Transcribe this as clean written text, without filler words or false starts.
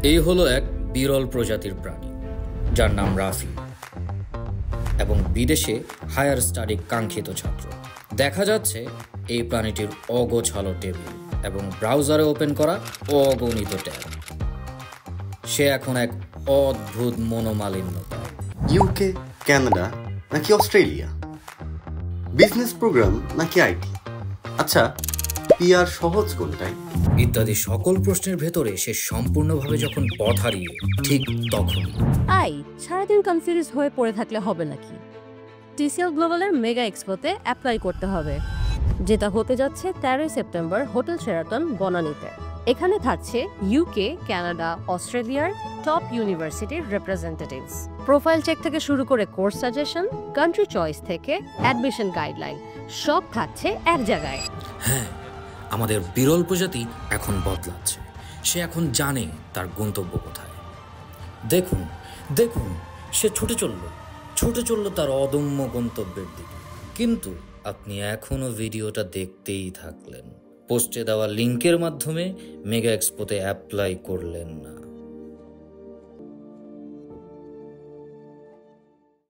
এই হলো এক বিরল প্রজাতির প্রাণী যার নাম রাফি এবং বিদেশে হায়ার স্টাডি কাঙ্ক্ষিত ছাত্র। দেখা যাচ্ছে এই প্রাণীটির অগোছালো টেবিল এবং ব্রাউজারে ওপেন করা অগণিত ট্যাব। সে এখন এক অদ্ভুত মনোমালিন্যতা। ইউকে, কানাডা নাকি অস্ট্রেলিয়া? বিজনেস প্রোগ্রাম নাকি আইটি? আচ্ছা, পিআর সহজ কোনটাই? ইত্যাদি সকল প্রশ্নের ভেতরে সে সম্পূর্ণভাবে যখন পথ হারিয়ে ঠিক তখন সারাদিন কনফিউজ হয়ে পড়ে থাকলে হবে নাকি? টিসিএল গ্লোবালের মেগা এক্সপোতে অ্যাপ্লাই করতে হবে, যেটা হতে যাচ্ছে 13 সেপ্টেম্বর হোটেল শেরাটন বনানীতে। এখানে থাকছে ইউকে, কানাডা, অস্ট্রেলিয়ার টপ ইউনিভার্সিটির রিপ্রেজেন্টেটিভস। প্রোফাইল চেক থেকে শুরু করে কোর্স সাজেশন, কান্ট্রি চয়েস থেকে অ্যাডমিশন গাইডলাইন সব থাকছে এক জায়গায়। হ্যাঁ, আমাদের বিরল প্রজাতি এখন বদলাচ্ছে। সে এখন জানে তার গন্তব্য কোথায়। দেখুন দেখুন, সে ছুটে চলল তার অদম্য গন্তব্যের দিকে। কিন্তু আপনি এখনো ভিডিওটা দেখতেই থাকলেন, পোস্টে দেওয়া লিঙ্কের মাধ্যমে মেগা এক্সপোতে অ্যাপ্লাই করলেন না।